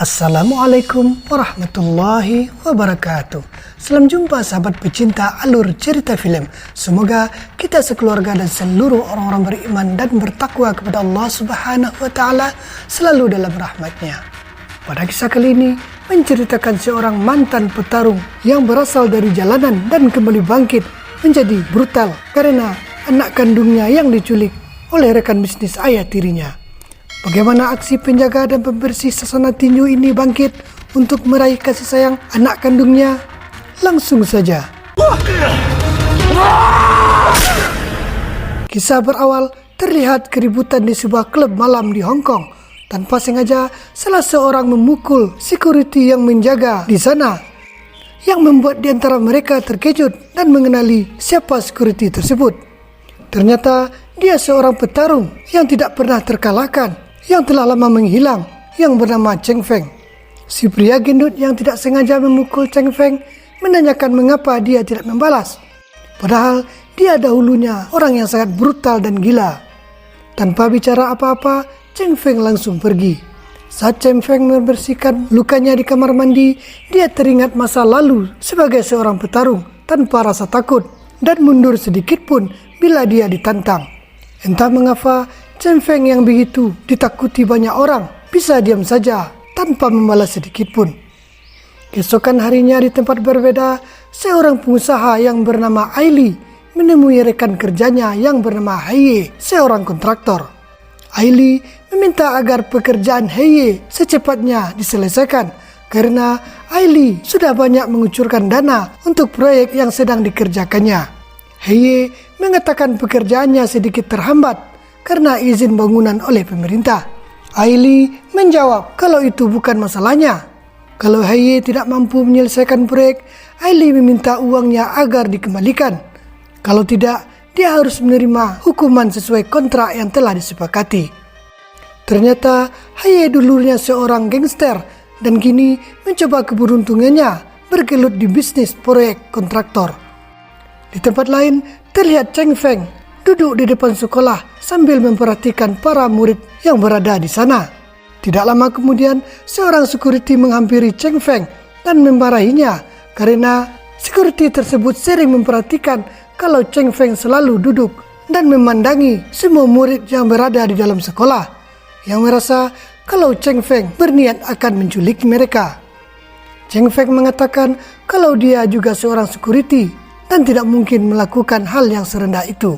Assalamualaikum warahmatullahi wabarakatuh. Salam jumpa sahabat pecinta alur cerita film. Semoga kita sekeluarga dan seluruh orang-orang beriman dan bertakwa kepada Allah Subhanahu wa Ta'ala selalu dalam rahmatnya. Pada kisah kali ini menceritakan seorang mantan petarung yang berasal dari jalanan dan kembali bangkit menjadi brutal karena anak kandungnya yang diculik oleh rekan bisnis ayah tirinya. Bagaimana aksi penjaga dan pembersih sasana tinju ini bangkit untuk meraih kasih sayang anak kandungnya? Langsung saja. Kisah berawal terlihat keributan di sebuah klub malam di Hong Kong. Tanpa sengaja, salah seorang memukul security yang menjaga di sana, yang membuat di antara mereka terkejut dan mengenali siapa security tersebut. Ternyata dia seorang petarung yang tidak pernah terkalahkan, yang telah lama menghilang, yang bernama Cheng Feng. Si pria gendut yang tidak sengaja memukul Cheng Feng menanyakan mengapa dia tidak membalas. Padahal dia dahulunya orang yang sangat brutal dan gila. Tanpa bicara apa-apa, Cheng Feng langsung pergi. Saat Cheng Feng membersihkan lukanya di kamar mandi, dia teringat masa lalu sebagai seorang petarung tanpa rasa takut dan mundur sedikit pun bila dia ditantang. Entah mengapa Cheng Feng yang begitu ditakuti banyak orang bisa diam saja tanpa membalas sedikit pun. Keesokan harinya di tempat berbeda, seorang pengusaha yang bernama Aili menemui rekan kerjanya yang bernama Heye, seorang kontraktor. Aili meminta agar pekerjaan Heye secepatnya diselesaikan karena Aili sudah banyak mengucurkan dana untuk proyek yang sedang dikerjakannya. Heye mengatakan pekerjaannya sedikit terhambat karena izin bangunan oleh pemerintah. Aili menjawab kalau itu bukan masalahnya. Kalau Heye tidak mampu menyelesaikan proyek, Aili meminta uangnya agar dikembalikan. Kalau tidak, dia harus menerima hukuman sesuai kontrak yang telah disepakati. Ternyata Heye dulunya seorang gangster dan kini mencoba keberuntungannya bergelut di bisnis proyek kontraktor. Di tempat lain terlihat Cheng Feng duduk di depan sekolah sambil memperhatikan para murid yang berada di sana. Tidak lama kemudian, seorang security menghampiri Cheng Feng dan memarahinya karena security tersebut sering memperhatikan kalau Cheng Feng selalu duduk dan memandangi semua murid yang berada di dalam sekolah, yang merasa kalau Cheng Feng berniat akan menculik mereka. Cheng Feng mengatakan kalau dia juga seorang security dan tidak mungkin melakukan hal yang serendah itu.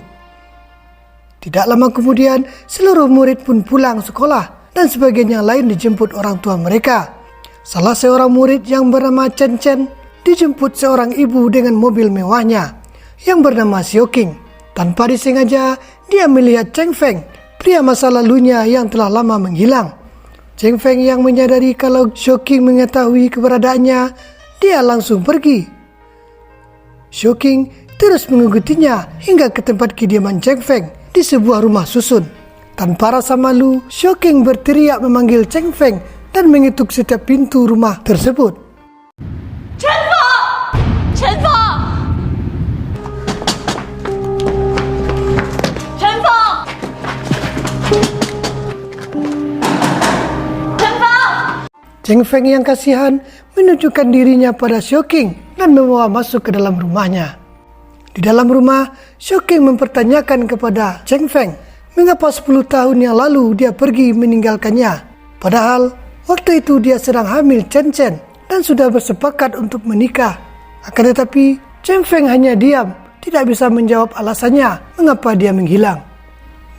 Tidak lama kemudian, seluruh murid pun pulang sekolah dan sebagian yang lain dijemput orang tua mereka. Salah seorang murid yang bernama Chen Chen dijemput seorang ibu dengan mobil mewahnya yang bernama Xiaoqing. Tanpa disengaja, dia melihat Cheng Feng, pria masa lalunya yang telah lama menghilang. Cheng Feng yang menyadari kalau Xiaoqing mengetahui keberadaannya, dia langsung pergi. Xiaoqing terus mengikutinya hingga ke tempat kediaman Cheng Feng di sebuah rumah susun. Tanpa rasa malu, Xiaoqing berteriak memanggil Cheng Feng dan mengetuk setiap pintu rumah tersebut. Chen Feng! Chen Feng! Chen Feng! Chen Feng! Cheng Feng yang kasihan menunjukkan dirinya pada Xiaoqing dan membawa masuk ke dalam rumahnya. Di dalam rumah, Xiaoqing mempertanyakan kepada Cheng Feng mengapa 10 tahun yang lalu dia pergi meninggalkannya. Padahal waktu itu dia sedang hamil Chen Chen dan sudah bersepakat untuk menikah. Akan tetapi Cheng Feng hanya diam, tidak bisa menjawab alasannya mengapa dia menghilang.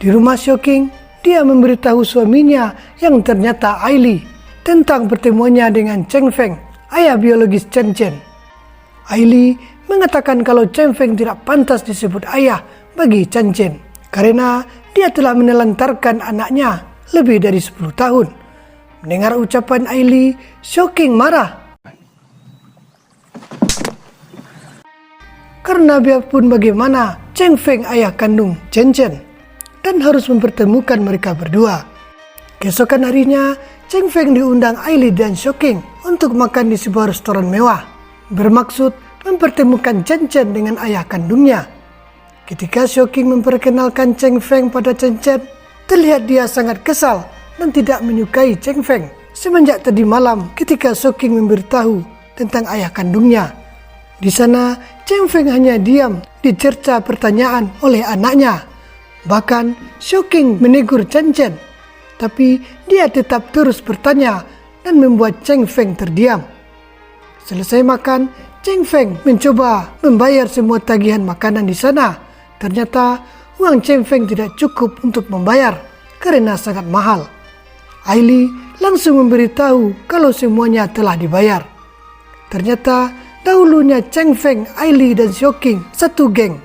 Di rumah Xiaoqing, dia memberitahu suaminya yang ternyata Aili tentang pertemuannya dengan Cheng Feng, ayah biologis Chen Chen. Aili mengatakan kalau Cheng Feng tidak pantas disebut ayah bagi Chen Chen karena dia telah menelantarkan anaknya lebih dari 10 tahun. Mendengar ucapan Aili, Xiaoqing marah. Karena biarpun bagaimana, Cheng Feng ayah kandung Chen Chen dan harus mempertemukan mereka berdua. Keesokan harinya, Cheng Feng diundang Aili dan Xiaoqing untuk makan di sebuah restoran mewah, bermaksud mempertemukan Chen Chen dengan ayah kandungnya. Ketika Xiaoqing memperkenalkan Cheng Feng pada Chen Chen, terlihat dia sangat kesal dan tidak menyukai Cheng Feng semenjak tadi malam ketika Shocking memberitahu tentang ayah kandungnya. Di sana, Cheng Feng hanya diam dicerca pertanyaan oleh anaknya. Bahkan Shocking menegur Chen Chen, tapi dia tetap terus bertanya dan membuat Cheng Feng terdiam. Selesai makan, Cheng Feng mencoba membayar semua tagihan makanan di sana. Ternyata uang Cheng Feng tidak cukup untuk membayar karena sangat mahal. Aili langsung memberitahu kalau semuanya telah dibayar. Ternyata dahulunya Cheng Feng, Aili dan Shocking satu geng.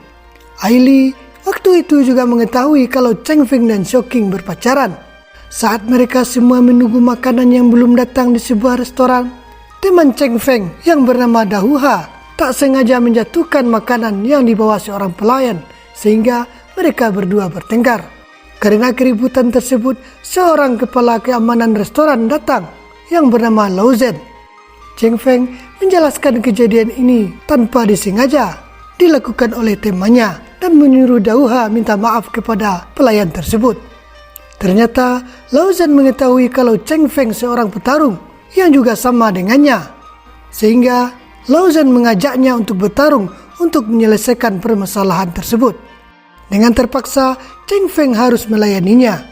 Aili waktu itu juga mengetahui kalau Cheng Feng dan Shocking berpacaran. Saat mereka semua menunggu makanan yang belum datang di sebuah restoran, teman Cheng Feng yang bernama Dahuha tak sengaja menjatuhkan makanan yang dibawa seorang pelayan sehingga mereka berdua bertengkar. Karena keributan tersebut, seorang kepala keamanan restoran datang yang bernama Lao Zhen. Cheng Feng menjelaskan kejadian ini tanpa disengaja dilakukan oleh temannya dan menyuruh Dahuha minta maaf kepada pelayan tersebut. Ternyata Lao Zhen mengetahui kalau Cheng Feng seorang petarung yang juga sama dengannya, sehingga Lao Zhen mengajaknya untuk bertarung untuk menyelesaikan permasalahan tersebut. Dengan terpaksa, Cheng Feng harus melayaninya.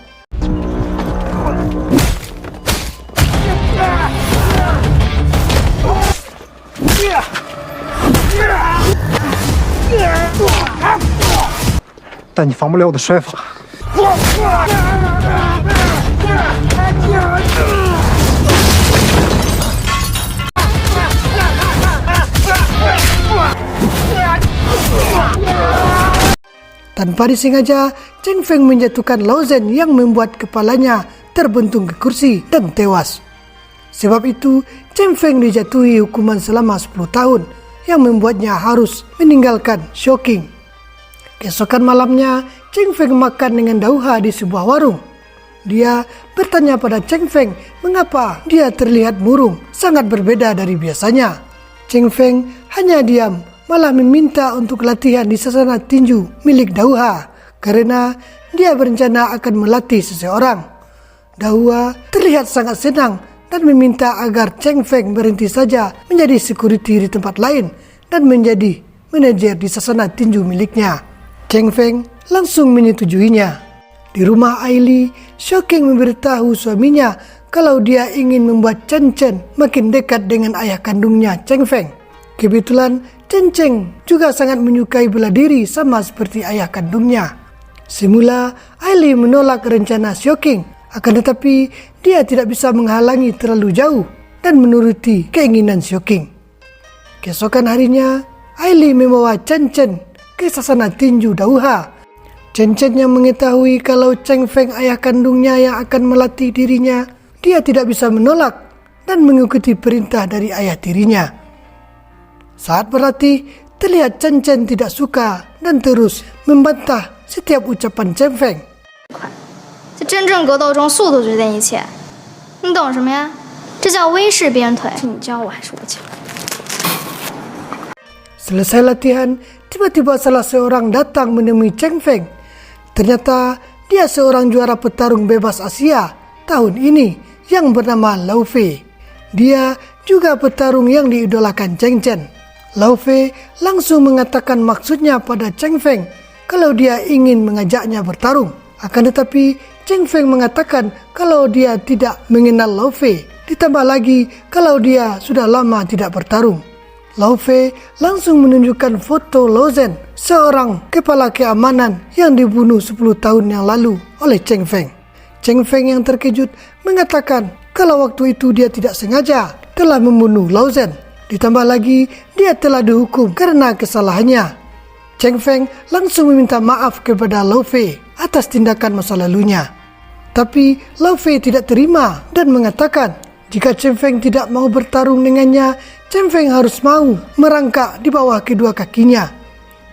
但你防不了我的摔法。 Tanpa disengaja, Cheng Feng menjatuhkan Lao Zhen yang membuat kepalanya terbentung ke kursi dan tewas. Sebab itu, Cheng Feng dijatuhi hukuman selama 10 tahun yang membuatnya harus meninggalkan Shocking. Keesokan malamnya, Cheng Feng makan dengan Dahuha di sebuah warung. Dia bertanya pada Cheng Feng mengapa dia terlihat murung, sangat berbeda dari biasanya. Cheng Feng hanya diam, malah meminta untuk latihan di sasana tinju milik Dahuha karena dia berencana akan melatih seseorang. Dahuha terlihat sangat senang dan meminta agar Cheng Feng berhenti saja menjadi security di tempat lain dan menjadi manajer di sasana tinju miliknya. Cheng Feng langsung menyetujuinya. Di rumah Aili, Shocking memberitahu suaminya kalau dia ingin membuat Chen Chen makin dekat dengan ayah kandungnya Cheng Feng. Kebetulan Chen Chen juga sangat menyukai bela diri sama seperti ayah kandungnya. Semula Aili menolak rencana Shocking, akan tetapi dia tidak bisa menghalangi terlalu jauh dan menuruti keinginan Shocking. Keesokan harinya, Aili membawa Chen Chen ke sasana tinju Dahuha. Chen Chen yang mengetahui kalau Cheng Feng ayah kandungnya yang akan melatih dirinya, dia tidak bisa menolak dan mengikuti perintah dari ayah tirinya. Saat berlatih, terlihat Chen Chen tidak suka dan terus membantah setiap ucapan Cheng Feng. 在真正格斗中，速度决定一切。你懂什么呀？这叫威势鞭腿。是你教我还是我教？ Selesai latihan, tiba-tiba salah seorang datang menemui Cheng Feng. Ternyata dia seorang juara petarung bebas Asia tahun ini yang bernama Lao Fei. Dia juga petarung yang diidolakan Cheng Chen. Lao Fei langsung mengatakan maksudnya pada Cheng Feng kalau dia ingin mengajaknya bertarung. Akan tetapi Cheng Feng mengatakan kalau dia tidak mengenal Lao Fei. Ditambah lagi kalau dia sudah lama tidak bertarung. Lao Fei langsung menunjukkan foto Lao Zhen, seorang kepala keamanan yang dibunuh 10 tahun yang lalu oleh Cheng Feng. Cheng Feng yang terkejut mengatakan kalau waktu itu dia tidak sengaja telah membunuh Lao Zhen. Ditambah lagi dia telah dihukum karena kesalahannya. Cheng Feng langsung meminta maaf kepada Lao Fei atas tindakan masa lalunya. Tapi Lao Fei tidak terima dan mengatakan jika Cheng Feng tidak mau bertarung dengannya, Cheng Feng harus mau merangkak di bawah kedua kakinya.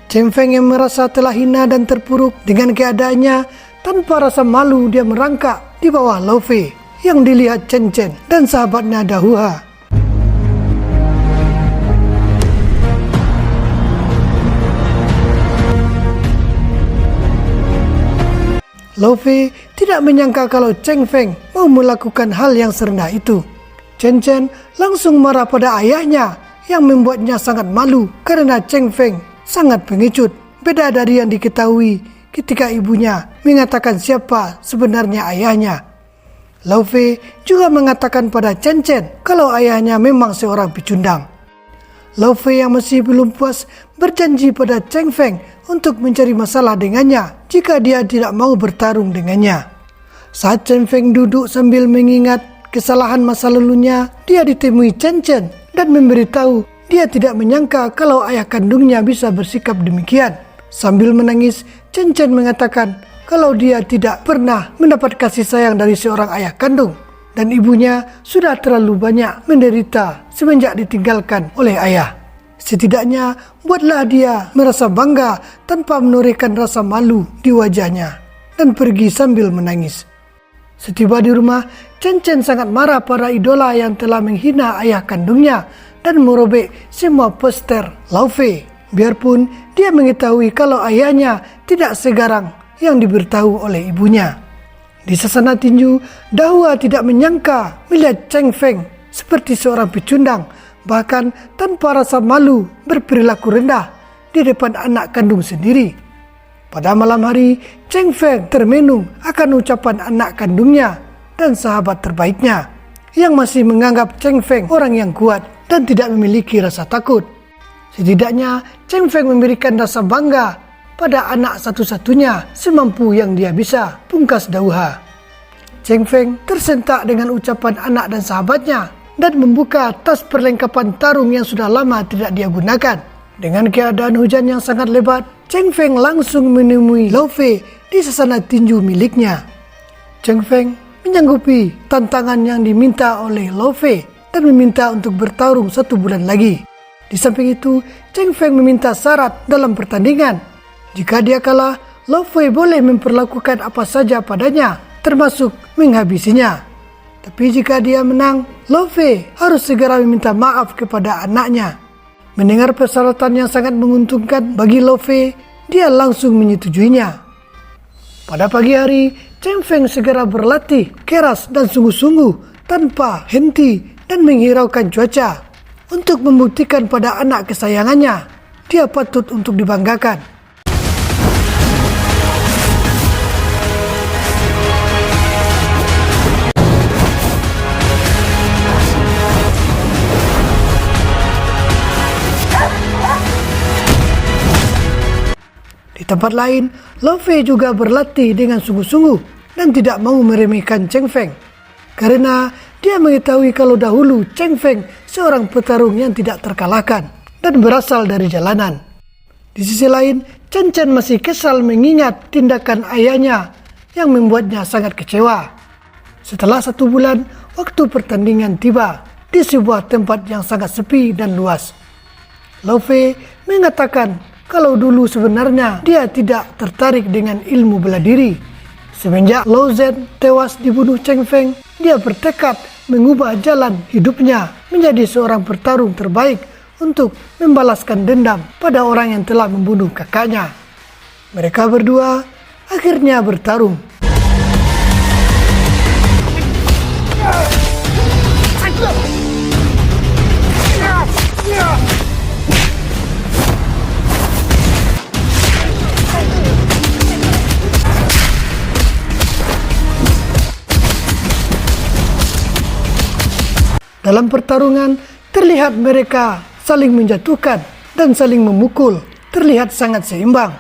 Cheng Feng yang merasa telah hina dan terpuruk dengan keadaannya, tanpa rasa malu dia merangkak di bawah Lao Fei yang dilihat Chen Chen dan sahabatnya Dahuha. Lo Fei tidak menyangka kalau Cheng Feng mau melakukan hal yang serendah itu. Chen Chen langsung marah pada ayahnya yang membuatnya sangat malu karena Cheng Feng sangat pengecut. Beda dari yang diketahui ketika ibunya mengatakan siapa sebenarnya ayahnya. Lo Fei juga mengatakan pada Chen Chen kalau ayahnya memang seorang pecundang. Lo Fei yang masih belum puas berjanji pada Cheng Feng untuk mencari masalah dengannya jika dia tidak mau bertarung dengannya. Saat Cheng Feng duduk sambil mengingat kesalahan masa lalunya, dia ditemui Chen Chen dan memberitahu dia tidak menyangka kalau ayah kandungnya bisa bersikap demikian. Sambil menangis, Chen Chen mengatakan kalau dia tidak pernah mendapat kasih sayang dari seorang ayah kandung dan ibunya sudah terlalu banyak menderita semenjak ditinggalkan oleh ayah. Setidaknya buatlah dia merasa bangga tanpa menorehkan rasa malu di wajahnya dan pergi sambil menangis. Setiba di rumah, Chen Chen sangat marah pada idola yang telah menghina ayah kandungnya dan merobek semua poster Lo Fei. Biarpun dia mengetahui kalau ayahnya tidak segarang yang diberitahu oleh ibunya. Di sasana tinju, Dahua tidak menyangka melihat Cheng Feng seperti seorang pecundang, bahkan tanpa rasa malu berperilaku rendah di depan anak kandung sendiri. Pada malam hari, Cheng Feng termenung akan ucapan anak kandungnya dan sahabat terbaiknya yang masih menganggap Cheng Feng orang yang kuat dan tidak memiliki rasa takut. Setidaknya Cheng Feng memberikan rasa bangga pada anak satu-satunya semampu yang dia bisa, pungkas Dahua. Cheng Feng tersentak dengan ucapan anak dan sahabatnya dan membuka tas perlengkapan tarung yang sudah lama tidak dia gunakan. Dengan keadaan hujan yang sangat lebat, Cheng Feng langsung menemui Lo Fei di sasana tinju miliknya. Cheng Feng menyanggupi tantangan yang diminta oleh Lo Fei dan meminta untuk bertarung 1 bulan lagi. Di samping itu, Cheng Feng meminta syarat dalam pertandingan. Jika dia kalah, Lo Fei boleh memperlakukan apa saja padanya, termasuk menghabisinya. Tapi jika dia menang, Lo Fei harus segera meminta maaf kepada anaknya. Mendengar persyaratan yang sangat menguntungkan bagi Lo Fei, dia langsung menyetujuinya. Pada pagi hari, Cheng Feng segera berlatih keras dan sungguh-sungguh tanpa henti dan menghiraukan cuaca untuk membuktikan pada anak kesayangannya dia patut untuk dibanggakan. Di tempat lain, Lo Fei juga berlatih dengan sungguh-sungguh dan tidak mau meremehkan Cheng Feng. Karena dia mengetahui kalau dahulu Cheng Feng seorang petarung yang tidak terkalahkan dan berasal dari jalanan. Di sisi lain, Chen Chen masih kesal mengingat tindakan ayahnya yang membuatnya sangat kecewa. Setelah 1 bulan, waktu pertandingan tiba di sebuah tempat yang sangat sepi dan luas. Lo Fei mengatakan kalau dulu sebenarnya dia tidak tertarik dengan ilmu bela diri. Semenjak Lo Zhen tewas dibunuh Cheng Feng, dia bertekad mengubah jalan hidupnya menjadi seorang petarung terbaik untuk membalaskan dendam pada orang yang telah membunuh kakaknya. Mereka berdua akhirnya bertarung. Dalam pertarungan, terlihat mereka saling menjatuhkan dan saling memukul, terlihat sangat seimbang.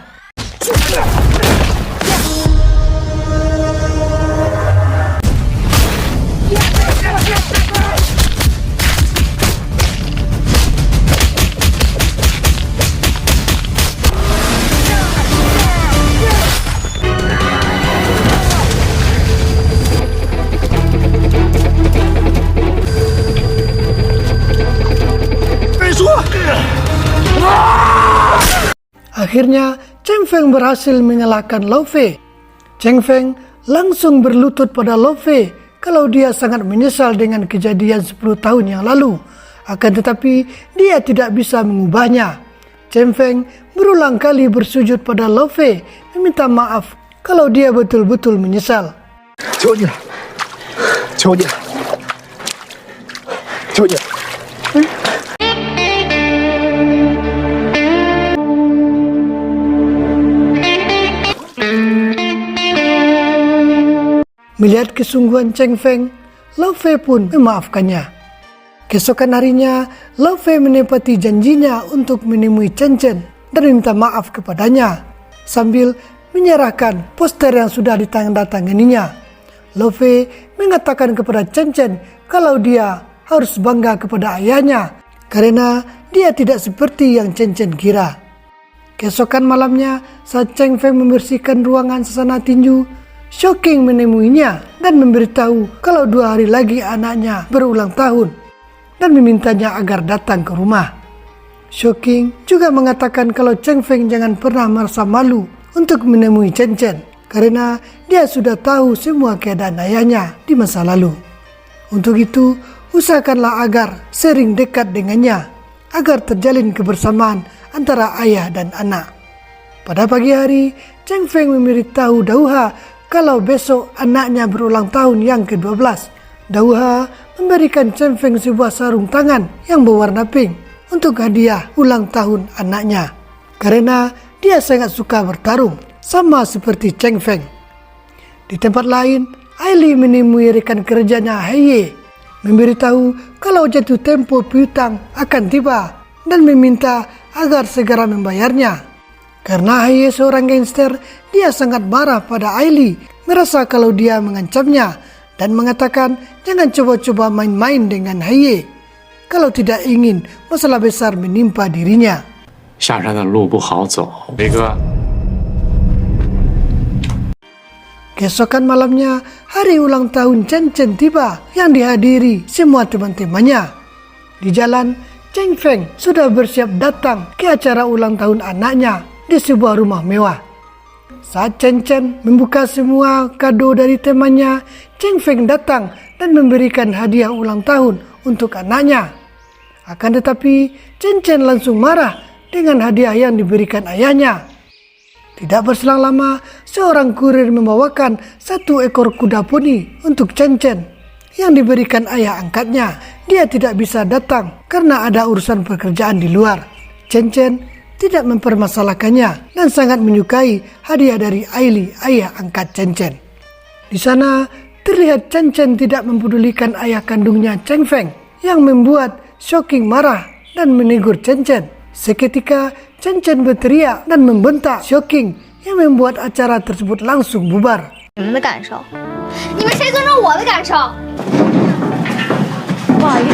Akhirnya, Cheng Feng berhasil mengalahkan Lo Fei. Cheng Feng langsung berlutut pada Lo Fei kalau dia sangat menyesal dengan kejadian 10 tahun yang lalu. Akan tetapi, dia tidak bisa mengubahnya. Cheng Feng berulang kali bersujud pada Lo Fei meminta maaf kalau dia betul-betul menyesal. 求你了，求你了，求你了。Melihat kesungguhan Cheng Feng, Lao Fei pun memaafkannya. Keesokan harinya, Lao Fei menepati janjinya untuk menemui Chen Chen dan minta maaf kepadanya, sambil menyerahkan poster yang sudah ditandatanganinya. Lao Fei mengatakan kepada Chen Chen kalau dia harus bangga kepada ayahnya karena dia tidak seperti yang Chen Chen kira. Keesokan malamnya, saat Cheng Feng membersihkan ruangan sasana tinju, Shocking menemuinya dan memberitahu kalau 2 hari lagi anaknya berulang tahun dan memintanya agar datang ke rumah. Shocking juga mengatakan kalau Cheng Feng jangan pernah merasa malu untuk menemui Chen Chen karena dia sudah tahu semua keadaan ayahnya di masa lalu. Untuk itu, usahakanlah agar sering dekat dengannya agar terjalin kebersamaan antara ayah dan anak. Pada pagi hari, Cheng Feng memberitahu Dauha kalau besok anaknya berulang tahun yang ke-12. Dauha memberikan Cheng Feng sebuah sarung tangan yang berwarna pink untuk hadiah ulang tahun anaknya. Karena dia sangat suka bertarung, sama seperti Cheng Feng. Di tempat lain, Aili menemui rekan kerjanya Heye, memberitahu kalau jatuh tempo piutang akan tiba dan meminta agar segera membayarnya. Karena Heye seorang gangster, dia sangat marah pada Aili, merasa kalau dia mengancamnya dan mengatakan jangan coba-coba main-main dengan Heye kalau tidak ingin masalah besar menimpa dirinya. 下山的路不好走，雷哥。 Keesokan malamnya, hari ulang tahun Chen Chen tiba yang dihadiri semua teman-temannya. Di jalan, Cheng Feng sudah bersiap datang ke acara ulang tahun anaknya di sebuah rumah mewah. Saat Chen Chen membuka semua kado dari temannya, Cheng Feng datang dan memberikan hadiah ulang tahun untuk anaknya. Akan tetapi, Chen Chen langsung marah dengan hadiah yang diberikan ayahnya. Tidak berselang lama, seorang kurir membawakan 1 ekor kuda poni untuk Chen Chen yang diberikan ayah angkatnya. Dia tidak bisa datang karena ada urusan pekerjaan di luar. Chen Chen tidak mempermasalahkannya dan sangat menyukai hadiah dari Aili, ayah angkat Chen Chen. Di sana, terlihat Chen Chen tidak mempedulikan ayah kandungnya Cheng Feng yang membuat Shocking marah dan menegur Chen Chen. Seketika, Chen Chen berteriak dan membentak Shocking yang membuat acara tersebut langsung bubar. 你们的感受，你们谁尊重我的感受？不好意思。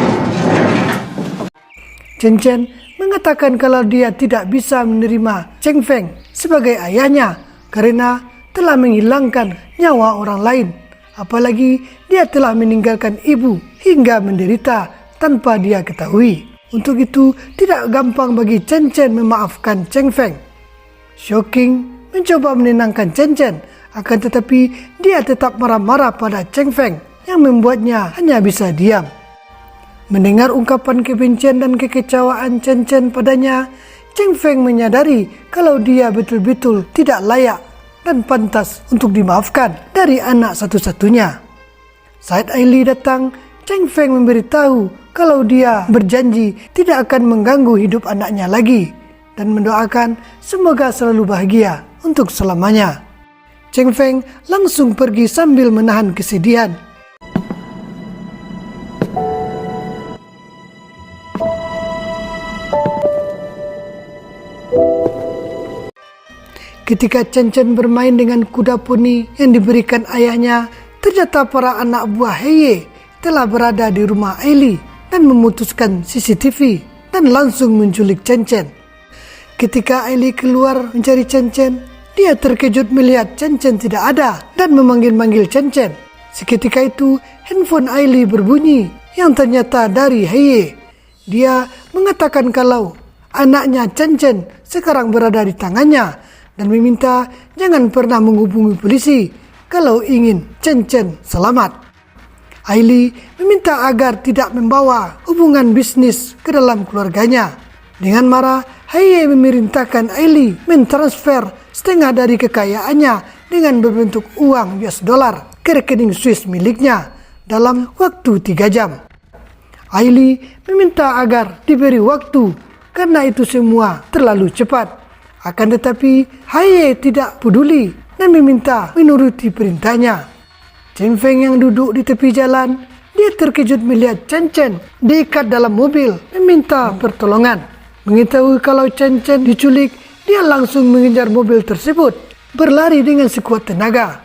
Chen Chen mengatakan kalau dia tidak bisa menerima Cheng Feng sebagai ayahnya karena telah menghilangkan nyawa orang lain. Apalagi dia telah meninggalkan ibu hingga menderita tanpa dia ketahui. Untuk itu tidak gampang bagi Chen Chen memaafkan Cheng Feng. Shocking mencoba menenangkan Chen Chen, akan tetapi dia tetap marah-marah pada Cheng Feng yang membuatnya hanya bisa diam. Mendengar ungkapan kebencian dan kekecewaan Chen Chen padanya, Cheng Feng menyadari kalau dia betul-betul tidak layak dan pantas untuk dimaafkan dari anak satu-satunya. Saat Aili datang, Cheng Feng memberitahu kalau dia berjanji tidak akan mengganggu hidup anaknya lagi dan mendoakan semoga selalu bahagia untuk selamanya. Cheng Feng langsung pergi sambil menahan kesedihan. Ketika Chen Chen bermain dengan kuda poni yang diberikan ayahnya, ternyata para anak buah Heye telah berada di rumah Aili dan memutuskan CCTV dan langsung menculik Chen Chen. Ketika Aili keluar mencari Chen Chen, dia terkejut melihat Chen Chen tidak ada dan memanggil-manggil Chen Chen. Seketika itu, handphone Aili berbunyi yang ternyata dari Heye. Dia mengatakan kalau anaknya Chen Chen sekarang berada di tangannya dan meminta jangan pernah menghubungi polisi kalau ingin Chen Chen selamat. Aili meminta agar tidak membawa hubungan bisnis ke dalam keluarganya. Dengan marah, Heye memerintahkan Aili mentransfer setengah dari kekayaannya dengan berbentuk uang US dollar ke rekening Swiss miliknya dalam waktu 3 jam. Aili meminta agar diberi waktu karena itu semua terlalu cepat. Akan tetapi Haye tidak peduli dan meminta menuruti perintahnya. Cheng Feng yang duduk di tepi jalan, dia terkejut melihat Chen Chen diikat dalam mobil meminta pertolongan. Mengetahui kalau Chen Chen diculik, dia langsung mengejar mobil tersebut, berlari dengan sekuat tenaga.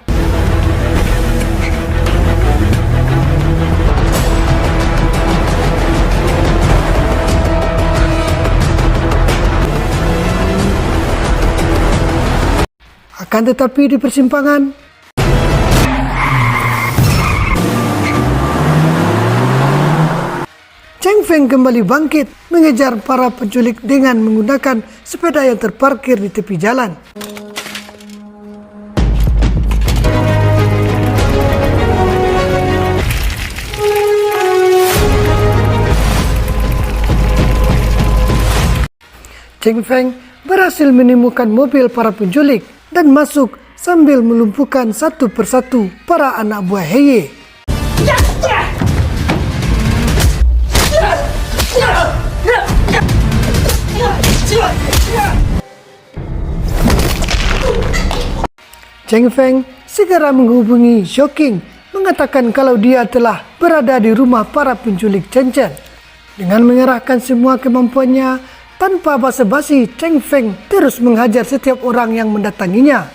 Akan tetapi di persimpangan, Cheng Feng kembali bangkit mengejar para penculik dengan menggunakan sepeda yang terparkir di tepi jalan. Cheng Feng berhasil menemukan mobil para penculik dan masuk sambil melumpuhkan satu persatu para anak buah Haye. Cheng Feng segera menghubungi Shocking, mengatakan kalau dia telah berada di rumah para penculik Chen Chen. Dengan mengerahkan semua kemampuannya, tanpa basa-basi, Cheng Feng terus menghajar setiap orang yang mendatanginya.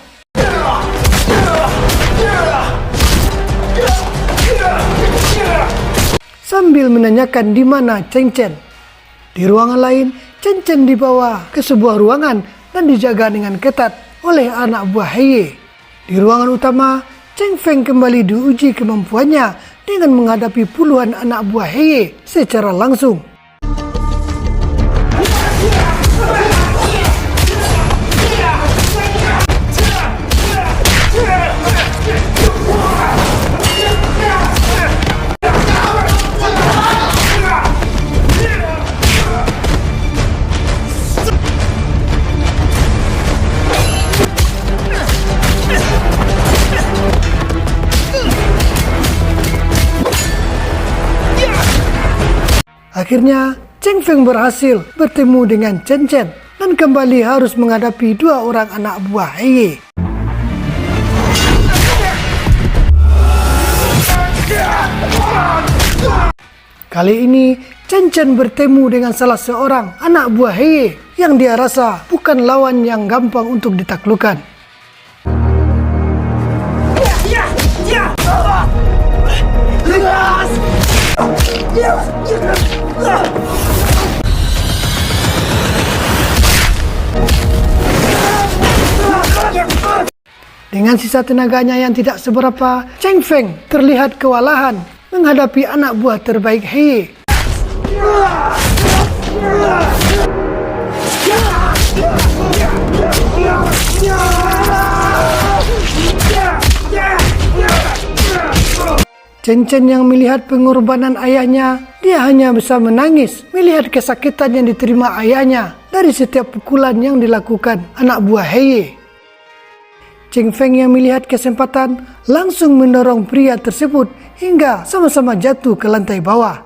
Sambil menanyakan di mana Chen Chen. Di ruangan lain, Chen Chen dibawa ke sebuah ruangan dan dijaga dengan ketat oleh anak buah Haye. Di ruangan utama, Cheng Feng kembali diuji kemampuannya dengan menghadapi puluhan anak buah Haye secara langsung. Akhirnya, Cheng Feng berhasil bertemu dengan Chen Chen dan kembali harus menghadapi 2 orang anak buah Haye. Kali ini, Chen Chen bertemu dengan salah seorang anak buah Haye yang dia rasa bukan lawan yang gampang untuk ditaklukkan. Dengan sisa tenaganya yang tidak seberapa, Cheng Feng terlihat kewalahan menghadapi anak buah terbaik Haye. Chen Chen yang melihat pengorbanan ayahnya, dia hanya bisa menangis melihat kesakitan yang diterima ayahnya dari setiap pukulan yang dilakukan anak buah Haye. Cheng Feng yang melihat kesempatan langsung mendorong pria tersebut hingga sama-sama jatuh ke lantai bawah.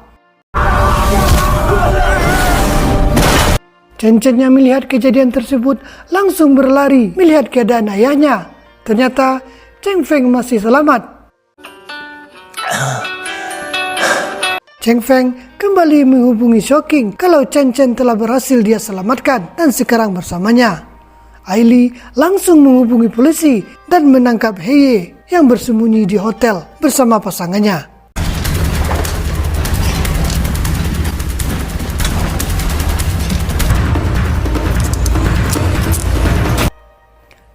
Chen Chen yang melihat kejadian tersebut langsung berlari melihat keadaan ayahnya. Ternyata Cheng Feng masih selamat. Cheng Feng kembali menghubungi Shocking kalau Chen Chen telah berhasil dia selamatkan dan sekarang bersamanya. Aili langsung menghubungi polisi dan menangkap Haye yang bersembunyi di hotel bersama pasangannya.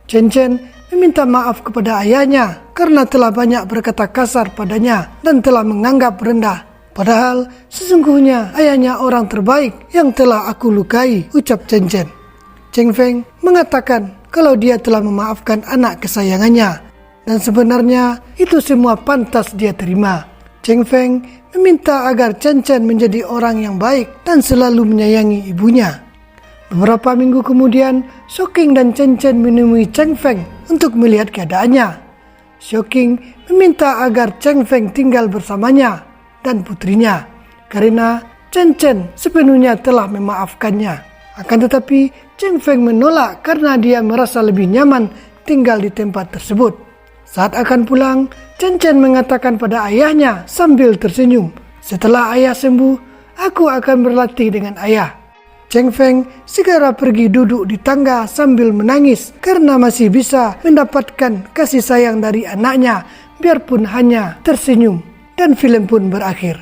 Chen Chen meminta maaf kepada ayahnya karena telah banyak berkata kasar padanya dan telah menganggap rendah. Padahal sesungguhnya ayahnya orang terbaik yang telah aku lukai, ucap Chen Chen. Cheng Feng mengatakan kalau dia telah memaafkan anak kesayangannya dan sebenarnya itu semua pantas dia terima. Cheng Feng meminta agar Chen Chen menjadi orang yang baik dan selalu menyayangi ibunya. Beberapa minggu kemudian, Shouking dan Chen Chen menemui Cheng Feng untuk melihat keadaannya. Shouking meminta agar Cheng Feng tinggal bersamanya dan putrinya, karena Chen Chen sepenuhnya telah memaafkannya. Akan tetapi, Cheng Feng menolak karena dia merasa lebih nyaman tinggal di tempat tersebut. Saat akan pulang, Chen Chen mengatakan pada ayahnya sambil tersenyum, "Setelah ayah sembuh, aku akan berlatih dengan ayah." Cheng Feng segera pergi duduk di tangga sambil menangis karena masih bisa mendapatkan kasih sayang dari anaknya biarpun hanya tersenyum, dan film pun berakhir.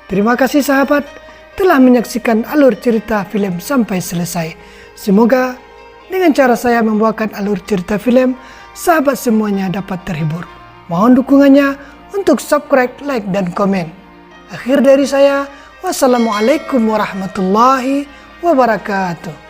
Terima kasih sahabat telah menyaksikan alur cerita film sampai selesai. Semoga dengan cara saya membawakan alur cerita film, sahabat semuanya dapat terhibur. Mohon dukungannya untuk subscribe, like, dan komen. Akhir dari saya, wassalamualaikum warahmatullahi wabarakatuh.